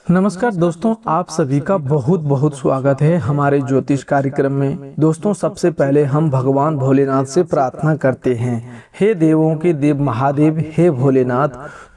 नमस्कार दोस्तों, आप सभी का बहुत बहुत स्वागत है हमारे ज्योतिष कार्यक्रम में। दोस्तों, सबसे पहले हम भगवान भोलेनाथ से प्रार्थना करते हैं, हे देवों के देव महादेव, हे भोलेनाथ,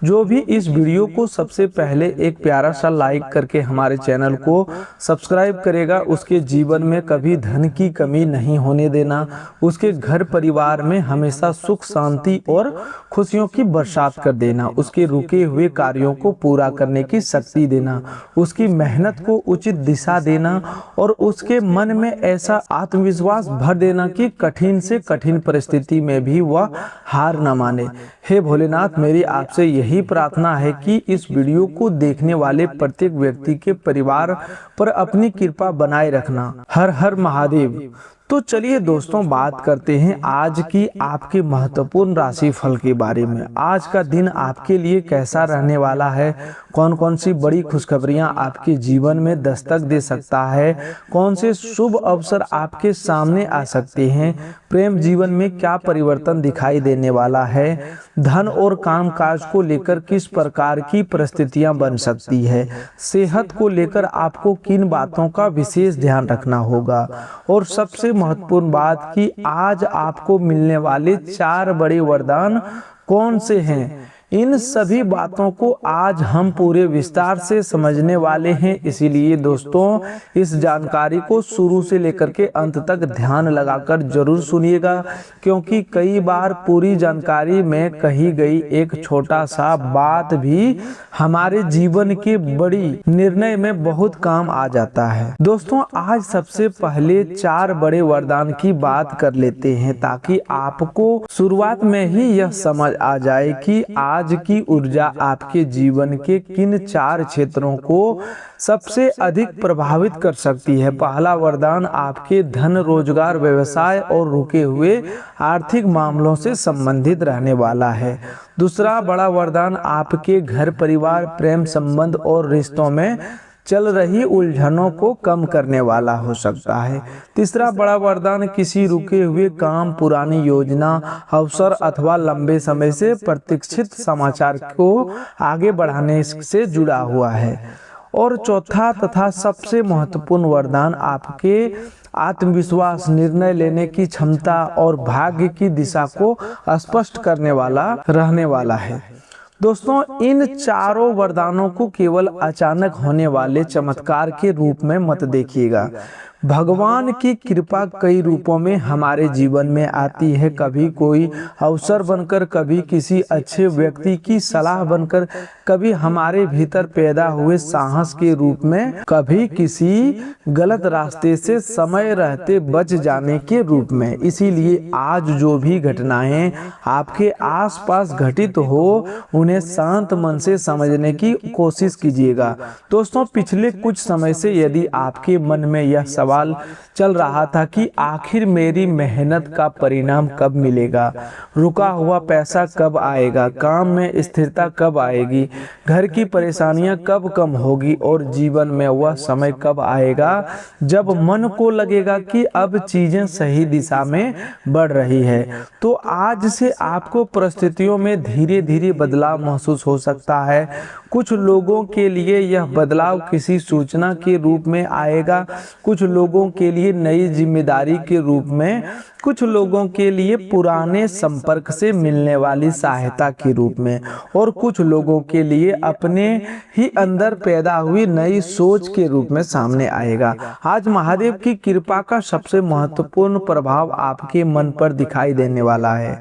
जो भी इस वीडियो को सबसे पहले एक प्यारा सा लाइक करके हमारे चैनल को सब्सक्राइब करेगा, उसके जीवन में कभी धन की कमी नहीं होने देना, उसके घर परिवार में हमेशा सुख शांति और खुशियों की बरसात कर देना, उसके रुके हुए कार्यों को पूरा करने की शक्ति देना, उसकी मेहनत को उचित दिशा देना और उसके मन में ऐसा आत्मविश्वास भर देना कि कठिन से कठिन परिस्थिति में भी वह हार न माने। हे भोलेनाथ, मेरी आपसे यही प्रार्थना है कि इस वीडियो को देखने वाले प्रत्येक व्यक्ति के परिवार पर अपनी कृपा बनाए रखना। हर हर महादेव। तो चलिए दोस्तों, बात करते हैं आज की आपके महत्वपूर्ण राशि फल के बारे में। आज का दिन आपके लिए कैसा रहने वाला है, कौन कौन सी बड़ी खुशखबरियां आपके जीवन में दस्तक दे सकता है, कौन से शुभ अवसर आपके सामने आ सकते हैं, प्रेम जीवन में क्या परिवर्तन दिखाई देने वाला है, धन और कामकाज को लेकर किस प्रकार की परिस्थितियां बन सकती है, सेहत को लेकर आपको किन बातों का विशेष ध्यान रखना होगा, और सबसे महत्वपूर्ण बात कि आज आपको मिलने वाले 4 बड़े वरदान कौन से हैं। इन सभी बातों को आज हम पूरे विस्तार से समझने वाले हैं। इसीलिए दोस्तों, इस जानकारी को शुरू से लेकर के अंत तक ध्यान लगाकर जरूर सुनिएगा, क्योंकि कई बार पूरी जानकारी में कही गई एक छोटा सा बात भी हमारे जीवन के बड़ी निर्णय में बहुत काम आ जाता है। दोस्तों, आज सबसे पहले 4 बड़े वरदान की बात कर लेते हैं, ताकि आपको शुरुआत में ही यह समझ आ जाए कि आज की ऊर्जा आपके जीवन के किन 4 क्षेत्रों को सबसे अधिक प्रभावित कर सकती है। पहला वरदान आपके धन, रोजगार, व्यवसाय और रुके हुए आर्थिक मामलों से संबंधित रहने वाला है। दूसरा बड़ा वरदान आपके घर परिवार, प्रेम संबंध और रिश्तों में चल रही उलझनों को कम करने वाला हो सकता है। तीसरा बड़ा वरदान किसी रुके हुए काम, पुरानी योजना, अवसर अथवा लंबे समय से प्रतीक्षित समाचार को आगे बढ़ाने से जुड़ा हुआ है। और चौथा तथा सबसे महत्वपूर्ण वरदान आपके आत्मविश्वास, निर्णय लेने की क्षमता और भाग्य की दिशा को स्पष्ट करने वाला रहने वाला है। दोस्तों, इन 4 वरदानों को केवल अचानक होने वाले चमत्कार के रूप में मत देखिएगा। भगवान की कृपा कई रूपों में हमारे जीवन में आती है। कभी कोई अवसर बनकर, कभी किसी अच्छे व्यक्ति की सलाह बनकर, कभी हमारे भीतर पैदा हुए साहस के रूप में, कभी किसी गलत रास्ते से समय रहते बच जाने के रूप में। इसीलिए आज जो भी घटनाएं आपके आसपास घटित हो, उन्हें शांत मन से समझने की कोशिश कीजिएगा। दोस्तों, पिछले कुछ समय से यदि आपके मन में यह सवाल चल रहा था कि आखिर मेरी मेहनत का परिणाम कब मिलेगा, रुका हुआ पैसा कब आएगा, काम में स्थिरता कब आएगी, घर की परेशानियां कब कम होगी और जीवन में वह समय कब आएगा जब मन को लगेगा कि अब चीजें सही दिशा में बढ़ रही है, तो आज से आपको परिस्थितियों में धीरे धीरे बदलाव महसूस हो सकता है। कुछ लोगों के लिए यह बदलाव किसी सूचना के रूप में आएगा, कुछ लोगों के लिए नई जिम्मेदारी के रूप में, कुछ लोगों के लिए पुराने संपर्क से मिलने वाली सहायता के रूप में, और कुछ लोगों के लिए अपने ही अंदर पैदा हुई नई सोच के रूप में सामने आएगा। आज महादेव की कृपा का सबसे महत्वपूर्ण प्रभाव आपके मन पर दिखाई देने वाला है।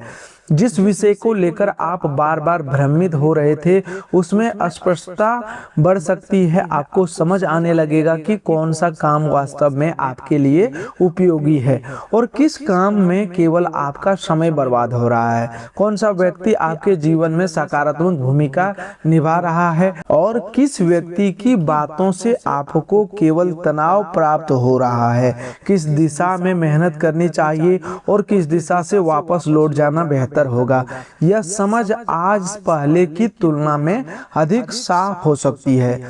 जिस विषय को लेकर आप बार बार भ्रमित हो रहे थे, उसमें स्पष्टता बढ़ सकती है। आपको समझ आने लगेगा कि कौन सा काम वास्तव में आपके लिए उपयोगी है और किस काम में केवल आपका समय बर्बाद हो रहा है, कौन सा व्यक्ति आपके जीवन में सकारात्मक भूमिका निभा रहा है और किस व्यक्ति की बातों से आपको केवल तनाव प्राप्त हो रहा है, किस दिशा में मेहनत करनी चाहिए और किस दिशा से वापस लौट जाना बेहतर होगा। यह समझ आज पहले की तुलना में अधिक साफ हो सकती है।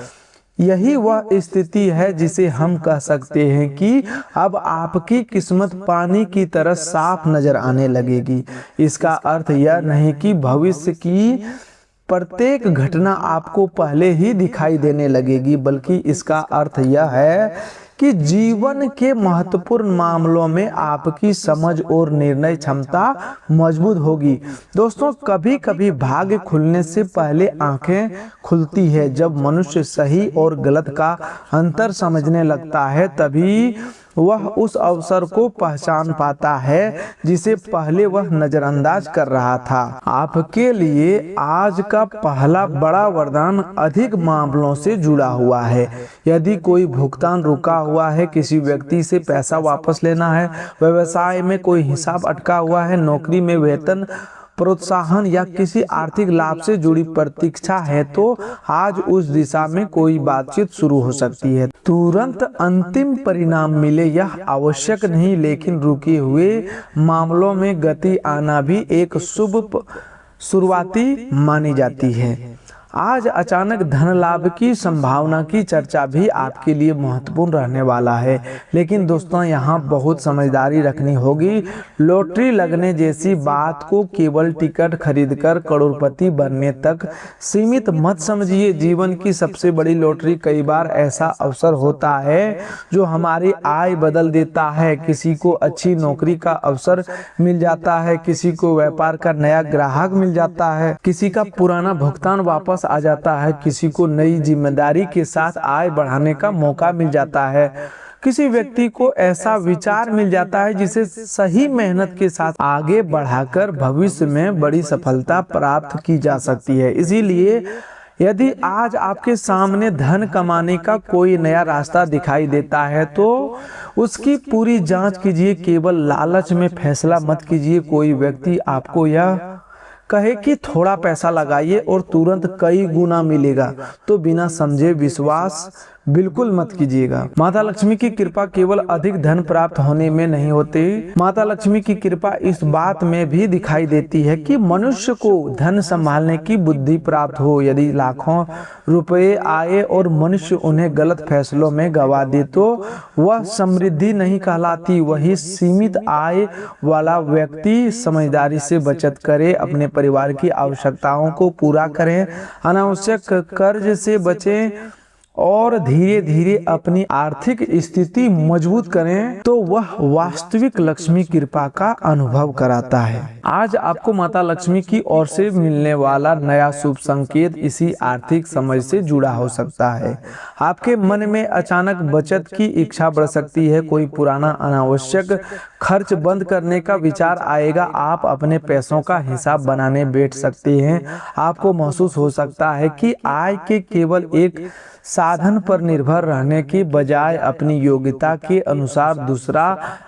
यही वह स्थिति है जिसे हम कह सकते हैं कि अब आपकी किस्मत पानी की तरह साफ नजर आने लगेगी। इसका अर्थ यह नहीं कि भविष्य की प्रत्येक घटना आपको पहले ही दिखाई देने लगेगी, बल्कि इसका अर्थ यह है कि जीवन के महत्वपूर्ण मामलों में आपकी समझ और निर्णय क्षमता मजबूत होगी। दोस्तों, कभी कभी भाग्य खुलने से पहले आंखें खुलती है। जब मनुष्य सही और गलत का अंतर समझने लगता है, तभी वह उस अवसर को पहचान पाता है जिसे पहले वह नजरअंदाज कर रहा था। आपके लिए आज का पहला बड़ा वरदान अधिक मामलों से जुड़ा हुआ है। यदि कोई भुगतान रुका हुआ है, किसी व्यक्ति से पैसा वापस लेना है, व्यवसाय में कोई हिसाब अटका हुआ है, नौकरी में वेतन प्रोत्साहन या किसी आर्थिक लाभ से जुड़ी प्रतीक्षा है, तो आज उस दिशा में कोई बातचीत शुरू हो सकती है। तुरंत अंतिम परिणाम मिले यह आवश्यक नहीं, लेकिन रुके हुए मामलों में गति आना भी एक शुभ शुरुआती मानी जाती है। आज अचानक धन लाभ की संभावना की चर्चा भी आपके लिए महत्वपूर्ण रहने वाला है, लेकिन दोस्तों यहाँ बहुत समझदारी रखनी होगी। लॉटरी लगने जैसी बात को केवल टिकट खरीदकर करोड़पति बनने तक सीमित मत समझिए। जीवन की सबसे बड़ी लॉटरी कई बार ऐसा अवसर होता है जो हमारी आय बदल देता है। किसी को अच्छी नौकरी का अवसर मिल जाता है, किसी को व्यापार का नया ग्राहक मिल जाता है, किसी का पुराना भुगतान वापस आ जाता है, किसी को नई जिम्मेदारी के साथ आय बढ़ाने का मौका मिल जाता है, किसी व्यक्ति को ऐसा विचार मिल जाता है जिसे सही मेहनत के साथ आगे बढ़ाकर भविष्य में बड़ी सफलता प्राप्त की जा सकती है। इसीलिए यदि आज आपके सामने धन कमाने का कोई नया रास्ता दिखाई देता है, तो उसकी पूरी जांच कीजिए। केवल लालच में फैसला मत कीजिए। कोई व्यक्ति आपको यह कहे कि थोड़ा पैसा लगाइए और तुरंत कई गुना मिलेगा, तो बिना समझे विश्वास बिल्कुल मत कीजिएगा। माता लक्ष्मी की कृपा केवल अधिक धन प्राप्त होने में नहीं होती। माता लक्ष्मी की कृपा इस बात में भी दिखाई देती है कि मनुष्य को धन संभालने की बुद्धि प्राप्त हो। यदि लाखों रुपए आए और मनुष्य उन्हें गलत फैसलों में गवा दे, तो वह समृद्धि नहीं कहलाती। वही सीमित आय वाला व्यक्ति समझदारी से बचत करे, अपने परिवार की आवश्यकताओं को पूरा करें, अनावश्यक कर्ज से बचें और धीरे धीरे अपनी आर्थिक स्थिति मजबूत करें, तो वह वास्तविक लक्ष्मी कृपा का अनुभव कराता है। आज आपको माता लक्ष्मी की ओर से मिलने वाला नया शुभ संकेत इसी आर्थिक समझ से जुड़ा हो सकता है। आपके मन में अचानक बचत की इच्छा बढ़ सकती है। कोई पुराना अनावश्यक खर्च बंद करने का विचार आएगा। आप अपने पैसों का हिसाब बनाने बैठ सकते हैं। आपको महसूस हो सकता है कि आय के केवल एक साधन पर निर्भर रहने की बजाय अपनी योग्यता के अनुसार दूसरा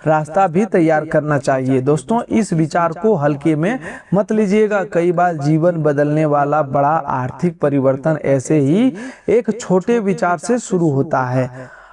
रास्ता भी तैयार करना चाहिए। दोस्तों, इस विचार को हल्के में मत लीजिएगा। कई बार जीवन बदलने वाला बड़ा आर्थिक परिवर्तन ऐसे ही एक छोटे विचार से शुरू होता है।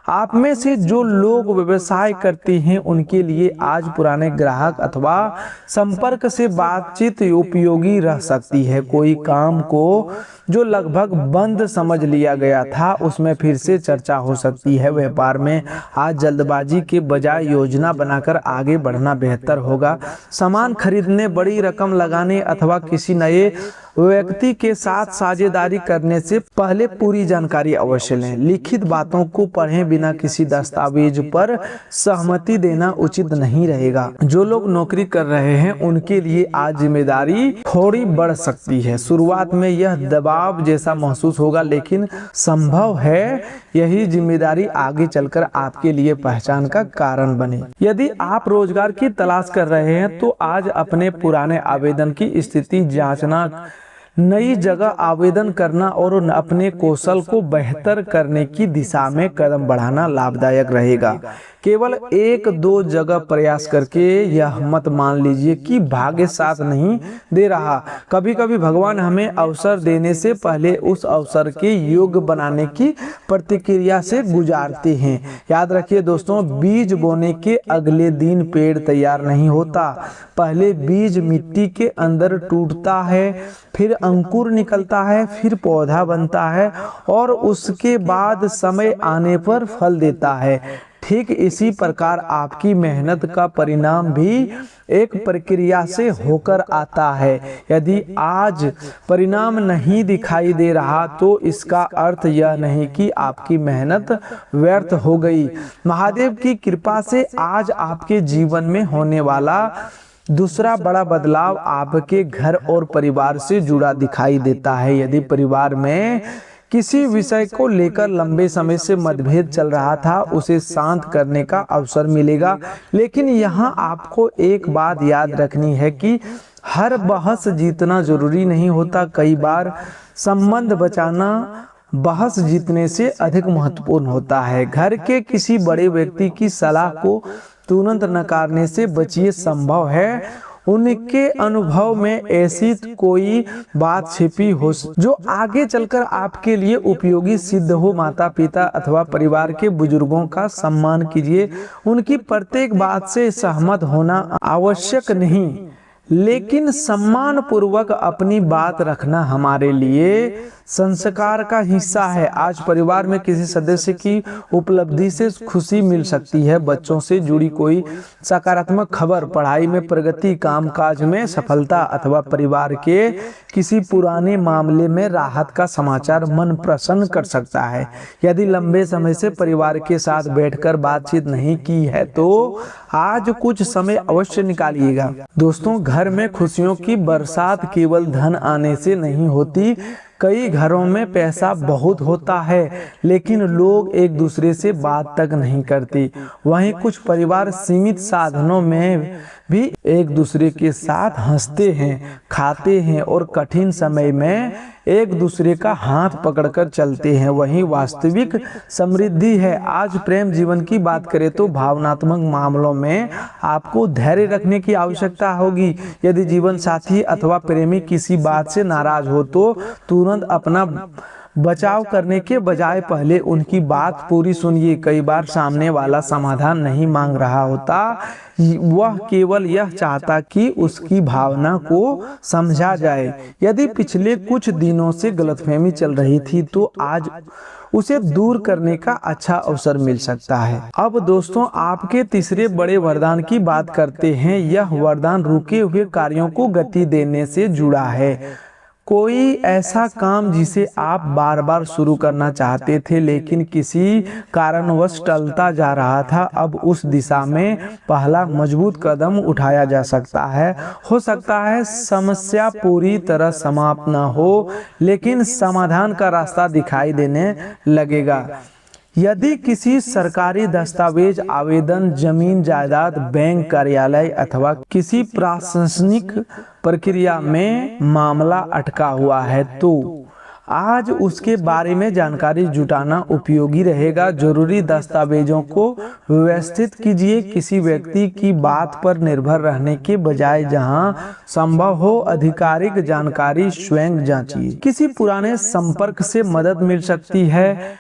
आप में से जो लोग व्यवसाय करते हैं, उनके लिए आज पुराने ग्राहक अथवा संपर्क से बातचीत उपयोगी रह सकती है। कोई काम को जो लगभग बंद समझ लिया गया था, उसमें फिर से चर्चा हो सकती है। व्यापार में आज जल्दबाजी के बजाय योजना बनाकर आगे बढ़ना बेहतर होगा। सामान खरीदने, बड़ी रकम लगाने अथवा किसी नए व्यक्ति के साथ साझेदारी करने से पहले पूरी जानकारी अवश्य लें। लिखित बातों को पढ़ें, बिना किसी दस्तावेज पर सहमति देना उचित नहीं रहेगा। जो लोग नौकरी कर रहे हैं, उनके लिए आज जिम्मेदारी थोड़ी बढ़ सकती है। शुरुआत में यह दबाव जैसा महसूस होगा, लेकिन संभव है यही जिम्मेदारी आगे चलकर आपके लिए पहचान का कारण बने। यदि आप रोजगार की तलाश कर रहे हैं, तो आज अपने पुराने आवेदन की स्थिति जांचना, नई जगह आवेदन करना और अपने कौशल को बेहतर करने की दिशा में कदम बढ़ाना लाभदायक रहेगा। केवल एक दो जगह प्रयास करके यह मत मान लीजिए कि भाग्य साथ नहीं दे रहा। कभी कभी भगवान हमें अवसर देने से पहले उस अवसर के योग्य बनाने की प्रतिक्रिया से गुजारते हैं। याद रखिए दोस्तों, बीज बोने के अगले दिन पेड़ तैयार नहीं होता। पहले बीज मिट्टी के अंदर टूटता है, फिर अंकुर निकलता है, फिर पौधा बनता है और उसके बाद समय आने पर फल देता है। ठीक इसी प्रकार आपकी मेहनत का परिणाम भी एक प्रक्रिया से होकर आता है। यदि आज परिणाम नहीं दिखाई दे रहा तो इसका अर्थ यह नहीं कि आपकी मेहनत व्यर्थ हो गई। महादेव की कृपा से आज आपके जीवन में होने वाला दूसरा बड़ा बदलाव आपके घर और परिवार से जुड़ा दिखाई देता है। यदि परिवार में किसी विषय को लेकर लंबे समय से मतभेद चल रहा था, उसे शांत करने का अवसर मिलेगा। लेकिन यहाँ आपको एक बात याद रखनी है कि हर बहस जीतना जरूरी नहीं होता। कई बार संबंध बचाना बहस जीतने से अधिक महत्वपूर्ण होता है। घर के किसी बड़े व्यक्ति की सलाह को तुरंत नकारने से बचिए। संभव है उनके अनुभव में ऐसी कोई बात छिपी हो जो आगे चलकर आपके लिए उपयोगी सिद्ध हो। माता पिता अथवा परिवार के बुजुर्गों का सम्मान कीजिए। उनकी प्रत्येक बात से सहमत होना आवश्यक नहीं, लेकिन सम्मान पूर्वक अपनी बात रखना हमारे लिए संस्कार का हिस्सा है। आज परिवार में किसी सदस्य की उपलब्धि से खुशी मिल सकती है। बच्चों से जुड़ी कोई सकारात्मक खबर, पढ़ाई में प्रगति, कामकाज में सफलता अथवा परिवार के किसी पुराने मामले में राहत का समाचार मन प्रसन्न कर सकता है। यदि लंबे समय से परिवार के साथ बैठकर बातचीत नहीं की है तो आज कुछ समय अवश्य निकालिएगा। दोस्तों, घर में खुशियों की बरसात केवल धन आने से नहीं होती। कई घरों में पैसा बहुत होता है लेकिन लोग एक दूसरे से बात तक नहीं करते। वहीं कुछ परिवार सीमित साधनों में भी एक दूसरे के साथ हंसते हैं, खाते हैं और कठिन समय में एक दूसरे का हाथ पकड़कर चलते हैं। वहीं वास्तविक समृद्धि है। आज प्रेम जीवन की बात करें तो भावनात्मक मामलों में आपको धैर्य रखने की आवश्यकता होगी। यदि जीवन साथी अथवा प्रेमी किसी बात से नाराज हो तो तुरंत अपना बचाव करने के बजाय पहले उनकी बात पूरी सुनिए। कई बार सामने वाला समाधान नहीं मांग रहा होता, वह केवल यह चाहता कि उसकी भावना को समझा जाए। यदि पिछले कुछ दिनों से गलतफहमी चल रही थी तो आज उसे दूर करने का अच्छा अवसर मिल सकता है। अब दोस्तों, आपके तीसरे बड़े वरदान की बात करते हैं। यह वरदान रुके हुए कार्यों को गति देने से जुड़ा है। कोई ऐसा काम जिसे आप बार बार शुरू करना चाहते थे लेकिन किसी कारणवश टलता जा रहा था, अब उस दिशा में पहला मजबूत कदम उठाया जा सकता है। हो सकता है समस्या पूरी तरह समाप्त ना हो, लेकिन समाधान का रास्ता दिखाई देने लगेगा। यदि किसी सरकारी दस्तावेज, आवेदन, जमीन जायदाद, बैंक कार्यालय अथवा किसी प्रशासनिक प्रक्रिया में मामला अटका हुआ है तो आज उसके बारे में जानकारी जुटाना उपयोगी रहेगा। जरूरी दस्तावेजों को व्यवस्थित कीजिए। किसी व्यक्ति की बात पर निर्भर रहने के बजाय जहां संभव हो आधिकारिक जानकारी स्वयं जांचिए। किसी पुराने संपर्क से मदद मिल सकती है।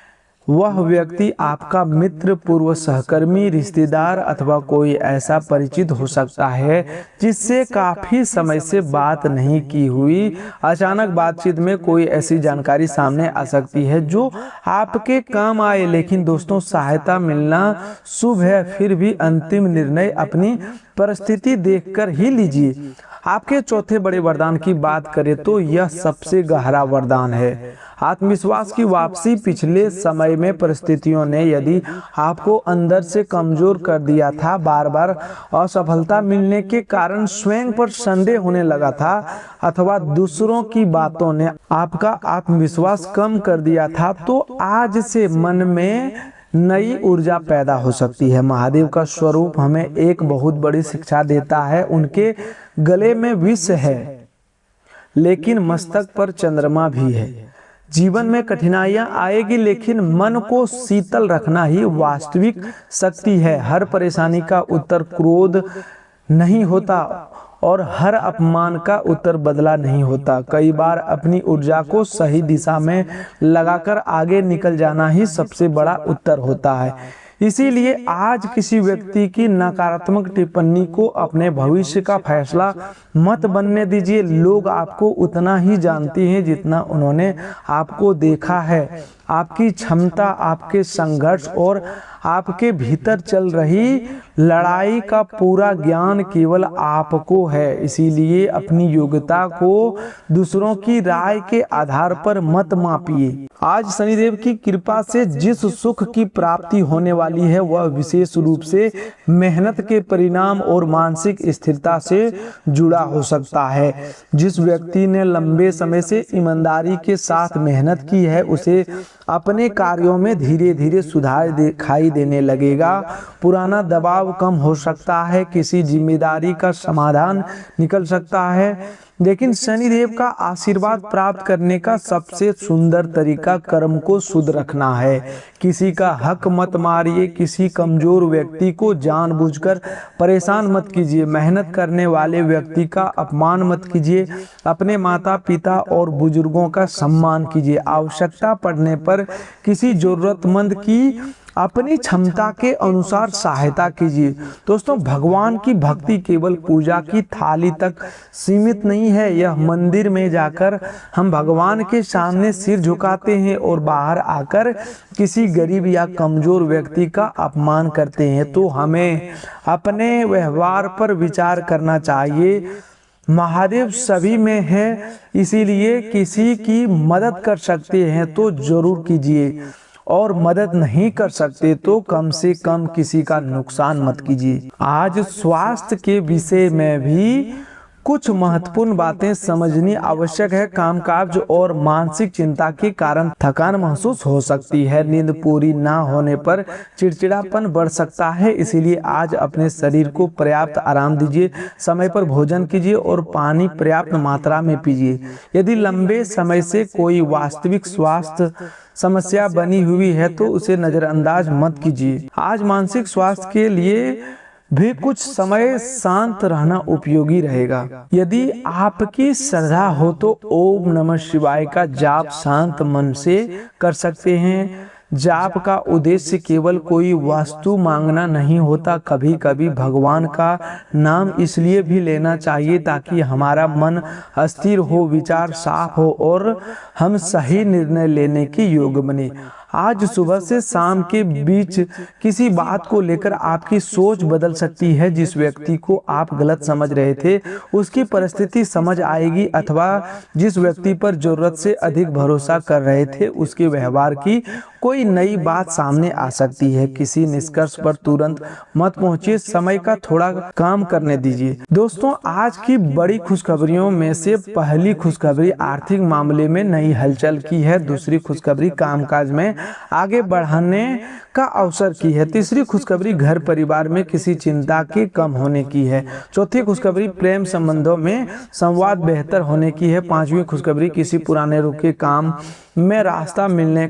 वह व्यक्ति आपका मित्र, पूर्व सहकर्मी, रिश्तेदार अथवा कोई ऐसा परिचित हो सकता है जिससे काफी समय से बात नहीं की हुई। अचानक बातचीत में कोई ऐसी जानकारी सामने आ सकती है जो आपके काम आए। लेकिन दोस्तों, सहायता मिलना शुभ है, फिर भी अंतिम निर्णय अपनी परिस्थिति देखकर ही लीजिए। आपके चौथे बड़े वरदान की बात करें तो यह सबसे गहरा वरदान है, आत्मविश्वास की वापसी। पिछले समय में परिस्थितियों ने यदि आपको अंदर से कमजोर कर दिया था, बार बार असफलता मिलने के कारण स्वयं पर संदेह होने लगा था अथवा दूसरों की बातों ने आपका आत्मविश्वास कम कर दिया था, तो आज से मन में नई ऊर्जा पैदा हो सकती है। महादेव का स्वरूप हमें एक बहुत बड़ी शिक्षा देता है। उनके गले में विष है लेकिन मस्तक पर चंद्रमा भी है। जीवन में कठिनाइयां आएगी लेकिन मन को शीतल रखना ही वास्तविक शक्ति है। हर परेशानी का उत्तर क्रोध नहीं होता और हर अपमान का उत्तर बदला नहीं होता। कई बार अपनी ऊर्जा को सही दिशा में लगाकर आगे निकल जाना ही सबसे बड़ा उत्तर होता है। इसीलिए आज किसी व्यक्ति की नकारात्मक टिप्पणी को अपने भविष्य का फैसला मत बनने दीजिए। लोग आपको उतना ही जानते हैं जितना उन्होंने आपको देखा है। आपकी क्षमता, आपके संघर्ष और आपके भीतर चल रही लड़ाई का पूरा ज्ञान केवल आपको है। इसीलिए अपनी योग्यता को दूसरों की राय के आधार पर मत मापिए। आज शनिदेव की कृपा से जिस सुख की प्राप्ति होने वाली है वह विशेष रूप से मेहनत के परिणाम और मानसिक स्थिरता से जुड़ा हो सकता है। जिस व्यक्ति ने लंबे समय से ईमानदारी के साथ मेहनत की है उसे अपने कार्यों में धीरे धीरे सुधार दिखाई देने लगेगा। पुराना दबाव कम हो सकता है, किसी जिम्मेदारी का समाधान निकल सकता है। लेकिन शनिदेव का आशीर्वाद प्राप्त करने का सबसे सुंदर तरीका कर्म को शुद्ध रखना है। किसी का हक मत मारिए, किसी कमजोर व्यक्ति को जानबूझकर परेशान मत कीजिए, मेहनत करने वाले व्यक्ति का अपमान मत कीजिए, अपने माता पिता और बुजुर्गों का सम्मान कीजिए। आवश्यकता पड़ने पर किसी जरूरतमंद की अपनी क्षमता के अनुसार सहायता कीजिए। दोस्तों, भगवान की भक्ति केवल पूजा की थाली तक सीमित नहीं है। यह मंदिर में जाकर हम भगवान के सामने सिर झुकाते हैं और बाहर आकर किसी गरीब या कमजोर व्यक्ति का अपमान करते हैं तो हमें अपने व्यवहार पर विचार करना चाहिए। महादेव सभी में है, इसीलिए किसी की मदद कर सकते हैं तो जरूर कीजिए और मदद नहीं कर सकते तो कम से कम किसी का नुकसान मत कीजिए। आज स्वास्थ्य के विषय में भी कुछ महत्वपूर्ण बातें समझनी आवश्यक है। कामकाज और मानसिक चिंता के कारण थकान महसूस हो सकती है। नींद पूरी ना होने पर चिड़चिड़ापन बढ़ सकता है। इसीलिए आज अपने शरीर को पर्याप्त आराम दीजिए, समय पर भोजन कीजिए और पानी पर्याप्त मात्रा में पीजिए। यदि लंबे समय से कोई वास्तविक स्वास्थ्य समस्या बनी हुई है तो उसे नजरअंदाज मत कीजिए। आज मानसिक स्वास्थ्य के लिए भी कुछ समय शांत रहना उपयोगी रहेगा। यदि आपकी श्रद्धा हो तो ओम नमः शिवाय का जाप शांत मन से कर सकते हैं। जाप का उद्देश्य केवल कोई वस्तु मांगना नहीं होता। कभी कभी भगवान का नाम इसलिए भी लेना चाहिए ताकि हमारा मन स्थिर हो, विचार साफ हो और हम सही निर्णय लेने के योग्य बने। आज सुबह से शाम के बीच किसी बात को लेकर आपकी सोच बदल सकती है। जिस व्यक्ति को आप गलत समझ रहे थे उसकी परिस्थिति समझ आएगी, अथवा जिस व्यक्ति पर जरूरत से अधिक भरोसा कर रहे थे उसके व्यवहार की कोई नई बात सामने आ सकती है। किसी निष्कर्ष पर तुरंत मत पहुंचिए, समय का थोड़ा काम करने दीजिए। दोस्तों, आज की बड़ी खुशखबरियों में से पहली खुशखबरी आर्थिक मामले में नई हलचल की है। दूसरी खुशखबरी कामकाज में आगे बढ़ाने का अवसर की है। तीसरी खुशखबरी घर परिवार में किसी चिंता के कम होने की है। चौथी खुशखबरी प्रेम संबंधों में संवाद बेहतर होने की है। पांचवी खुशखबरी किसी पुराने रुके काम में रास्ता मिलने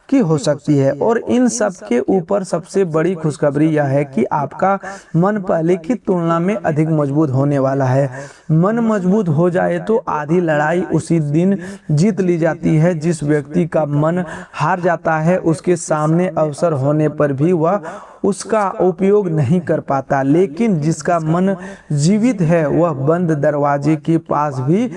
की हो सकती है। और इन सब के ऊपर सबसे बड़ी खुशखबरी यह है कि आपका मन पहले की तुलना में अधिक मजबूत होने वाला है। मन मजबूत हो जाए तो आधी लड़ाई उसी दिन जीत ली जाती है। जिस व्यक्ति का मन हार जाता है उसके सामने अवसर होने पर भी वह उसका उपयोग नहीं कर पाता, लेकिन जिसका मन जीवित है वह बंद दरवाजे के पास भी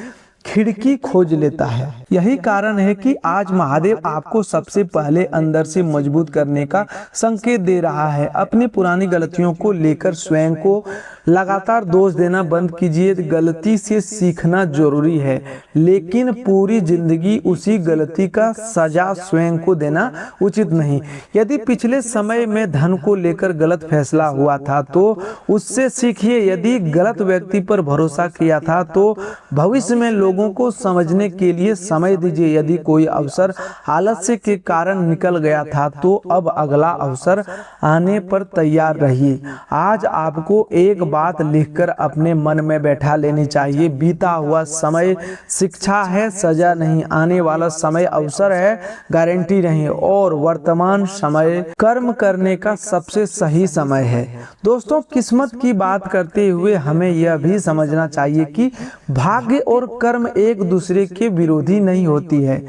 खिड़की खोज लेता है। यही कारण है कि आज महादेव आपको सबसे पहले अंदर से मजबूत करने का संकेत दे रहा है। अपनी पुरानी गलतियों को लेकर स्वयं को लगातार दोष देना बंद कीजिए। गलती से सीखना जरूरी है, लेकिन पूरी जिंदगी उसी गलती का सजा स्वयं को देना उचित नहीं। यदि पिछले समय में धन को लेकर गलत फैसला हुआ था तो उससे सीखिए। यदि गलत व्यक्ति पर भरोसा किया था तो भविष्य में लोगों को समझने के लिए समय दीजिए। यदि कोई अवसर आलस्य के कारण निकल गया था तो अब अगला अवसर आने पर तैयार रहिए। आज आपको एक बात लिखकर अपने मन में बैठा लेनी चाहिए। बीता हुआ समय शिक्षा है, सजा नहीं। आने वाला समय अवसर है, गारंटी नहीं। और वर्तमान समय कर्म करने का सबसे सही समय है। दोस्तों, किस्मत की बात करते हुए हमें यह भी समझना चाहिए कि भाग्य और कर्म एक दूसरे के विरोधी नहीं होती है।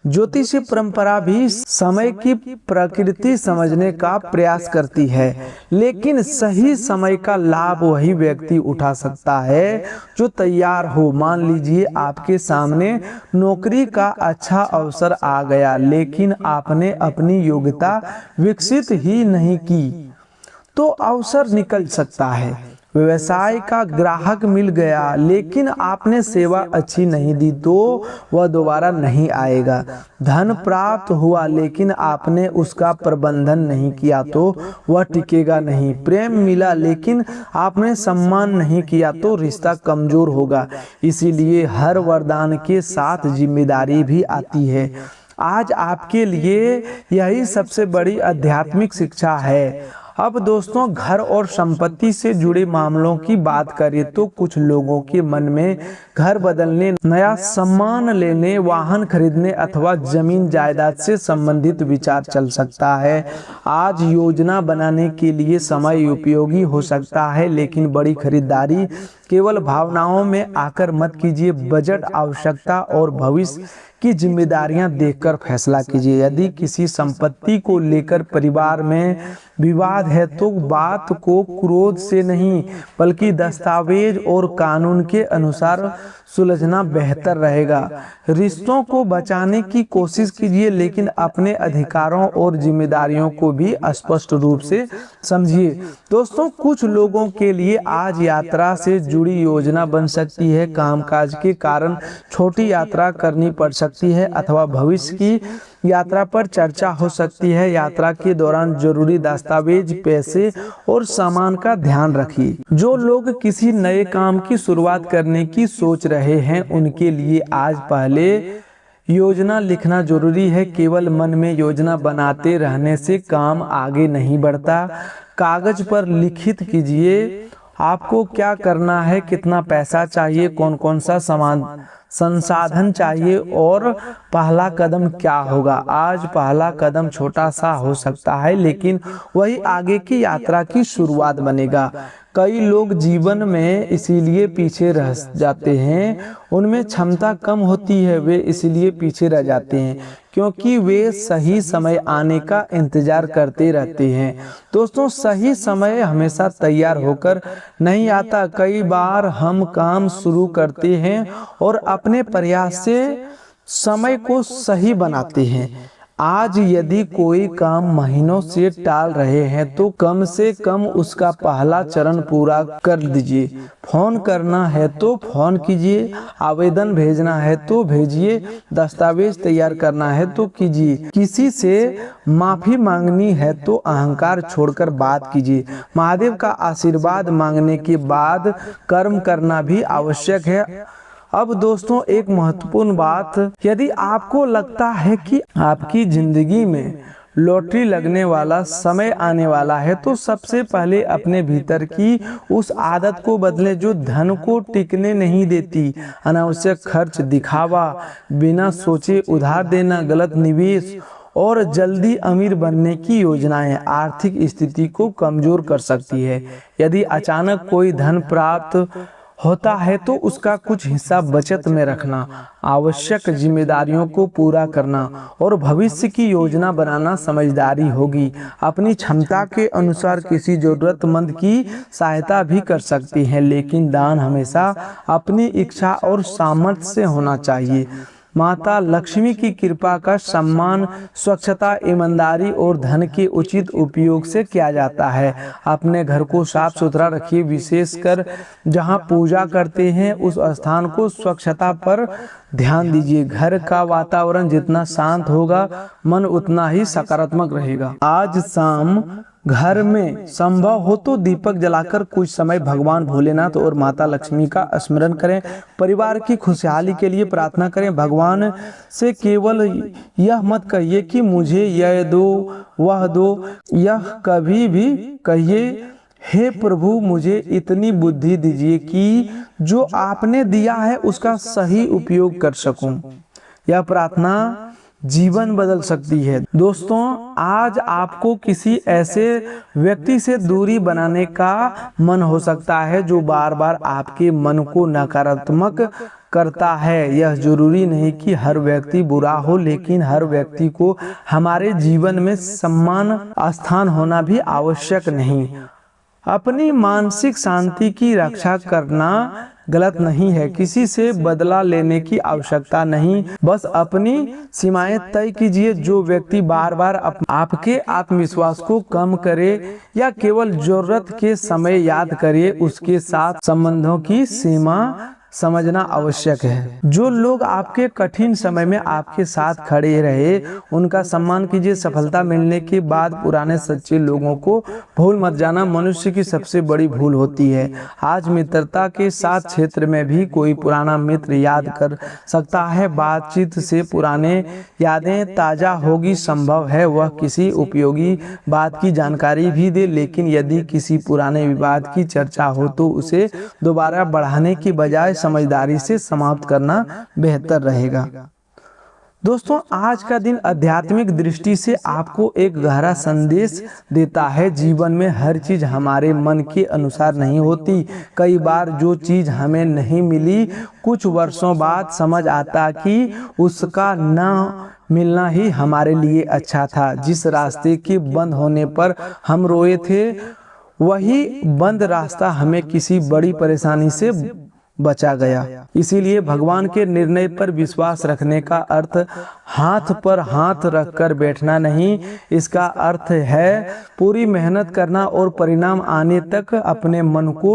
ज्योतिषीय परंपरा भी समय की प्रकृति समझने का प्रयास करती है, लेकिन सही समय का लाभ वही व्यक्ति उठा सकता है जो तैयार हो। मान लीजिए आपके सामने नौकरी का अच्छा अवसर आ गया, लेकिन आपने अपनी योग्यता विकसित ही नहीं की तो अवसर निकल सकता है। व्यवसाय का ग्राहक मिल गया, लेकिन आपने सेवा अच्छी नहीं दी तो वह दोबारा नहीं आएगा। धन प्राप्त हुआ, लेकिन आपने उसका प्रबंधन नहीं किया तो वह टिकेगा नहीं। प्रेम मिला, लेकिन आपने सम्मान नहीं किया तो रिश्ता कमजोर होगा। इसीलिए हर वरदान के साथ जिम्मेदारी भी आती है। आज आपके लिए यही सबसे बड़ी आध्यात्मिक शिक्षा है। अब दोस्तों, घर और संपत्ति से जुड़े मामलों की बात करें तो कुछ लोगों के मन में घर बदलने, नया सामान लेने, वाहन खरीदने अथवा जमीन जायदाद से संबंधित विचार चल सकता है। आज योजना बनाने के लिए समय उपयोगी हो सकता है, लेकिन बड़ी खरीदारी केवल भावनाओं में आकर मत कीजिए। बजट, आवश्यकता और भविष्य की जिम्मेदारियां देखकर फैसला कीजिए। यदि किसी संपत्ति को लेकर परिवार में विवाद है तो बात को क्रोध से नहीं बल्कि दस्तावेज और कानून के अनुसार सुलझना बेहतर रहेगा। रिश्तों को बचाने की कोशिश कीजिए, लेकिन अपने अधिकारों और जिम्मेदारियों को भी स्पष्ट रूप से समझिए। दोस्तों, कुछ लोगों के लिए आज यात्रा से जुड़ी योजना बन सकती है। कामकाज के कारण छोटी यात्रा करनी पड़ सकती है अथवा भविष्य की यात्रा पर चर्चा हो सकती है। यात्रा के दौरान जरूरी दस्तावेज, पैसे और सामान का ध्यान रखिए। जो लोग किसी नए काम की शुरुआत करने की सोच रहे हैं, उनके लिए आज पहले योजना लिखना जरूरी है। केवल मन में योजना बनाते रहने से काम आगे नहीं बढ़ता। कागज पर लिखित कीजिए आपको क्या करना है, कितना पैसा चाहिए, कौन कौन सा संसाधन चाहिए और पहला कदम क्या होगा। आज पहला कदम छोटा सा हो सकता है, लेकिन वही आगे की यात्रा की शुरुआत बनेगा। कई लोग जीवन में इसीलिए पीछे रह जाते हैं, उनमें क्षमता कम होती है, वे इसीलिए पीछे रह जाते हैं क्योंकि वे सही समय आने का इंतजार करते रहते हैं। दोस्तों, सही समय हमेशा तैयार होकर नहीं आता। कई बार हम काम शुरू करते हैं और अपने प्रयास से समय को सही बनाते हैं। आज यदि कोई काम महीनों से टाल रहे हैं तो कम से कम उसका पहला चरण पूरा कर दीजिए। फोन करना है तो फोन कीजिए, आवेदन भेजना है तो भेजिए, दस्तावेज तैयार करना है तो कीजिए। किसी से माफी मांगनी है तो अहंकार छोड़कर बात कीजिए। महादेव का आशीर्वाद मांगने के बाद कर्म करना भी आवश्यक है। अब दोस्तों, एक महत्वपूर्ण बात, यदि आपको लगता है कि आपकी जिंदगी में लॉटरी लगने वाला समय आने वाला है तो सबसे पहले अपने भीतर की उस आदत को बदलें जो धन को टिकने नहीं देती। अनावश्यक खर्च, दिखावा, बिना सोचे उधार देना, गलत निवेश और जल्दी अमीर बनने की योजनाएं आर्थिक स्थिति को कमजोर कर सकती है। यदि अचानक कोई धन प्राप्त होता है तो उसका कुछ हिस्सा बचत में रखना, आवश्यक जिम्मेदारियों को पूरा करना और भविष्य की योजना बनाना समझदारी होगी। अपनी क्षमता के अनुसार किसी जरूरतमंद की सहायता भी कर सकती हैं, लेकिन दान हमेशा अपनी इच्छा और सामर्थ्य से होना चाहिए। माता लक्ष्मी की कृपा का सम्मान स्वच्छता, ईमानदारी और धन के उचित उपयोग से किया जाता है। अपने घर को साफ सुथरा रखिए, विशेषकर जहां पूजा करते हैं उस स्थान को स्वच्छता पर ध्यान दीजिए। घर का वातावरण जितना शांत होगा, मन उतना ही सकारात्मक रहेगा। आज शाम घर में संभव हो तो दीपक जलाकर कुछ समय भगवान भोलेनाथ और माता लक्ष्मी का स्मरण करें। परिवार की खुशहाली के लिए प्रार्थना करें। भगवान से केवल यह मत कहिए कि मुझे यह दो वह दो, यह कभी भी कहिए हे प्रभु मुझे इतनी बुद्धि दीजिए कि जो आपने दिया है उसका सही उपयोग कर सकूं। यह प्रार्थना जीवन बदल सकती है। दोस्तों, आज आपको किसी ऐसे व्यक्ति से दूरी बनाने का मन हो सकता है जो बार बार आपके मन को नकारात्मक करता है। यह जरूरी नहीं कि हर व्यक्ति बुरा हो, लेकिन हर व्यक्ति को हमारे जीवन में सम्मान स्थान होना भी आवश्यक नहीं। अपनी मानसिक शांति की रक्षा करना गलत नहीं है। किसी से बदला लेने की आवश्यकता नहीं, बस अपनी सीमाएं तय कीजिए। जो व्यक्ति बार बार आपके आत्मविश्वास को कम करे या केवल जरूरत के समय याद करे, उसके साथ संबंधों की सीमा समझना आवश्यक है। जो लोग आपके कठिन समय में आपके साथ खड़े रहे, उनका सम्मान कीजिए। सफलता मिलने के बाद पुराने सच्चे लोगों को भूल मत जाना, मनुष्य की सबसे बड़ी भूल होती है। आज मित्रता के साथ क्षेत्र में भी कोई पुराना मित्र याद कर सकता है। बातचीत से पुराने यादें ताजा होगी। संभव है वह किसी उपयोगी बात की जानकारी भी दे, लेकिन यदि किसी पुराने विवाद की चर्चा हो तो उसे दोबारा बढ़ाने की बजाय समझदारी से समाप्त करना बेहतर रहेगा। दोस्तों, आज का दिन आध्यात्मिक दृष्टि से आपको एक गहरा संदेश देता है। जीवन में हर चीज हमारे मन के अनुसार नहीं होती। कई बार जो चीज हमें नहीं मिली, कुछ वर्षों बाद समझ आता कि उसका न मिलना ही हमारे लिए अच्छा था। जिस रास्ते के बंद होने पर हम रोए थे, वही बंद रास्ता हमें किसी बड़ी परेशानी से बचा गया। इसीलिए भगवान के निर्णय पर विश्वास रखने का अर्थ हाथ पर हाथ रखकर बैठना नहीं, इसका अर्थ है पूरी मेहनत करना और परिणाम आने तक अपने मन को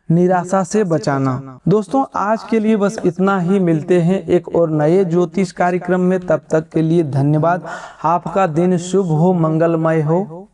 निराशा से बचाना। दोस्तों, आज के लिए बस इतना ही। मिलते हैं एक और नए ज्योतिष कार्यक्रम में। तब तक के लिए धन्यवाद। आपका दिन शुभ हो, मंगलमय हो।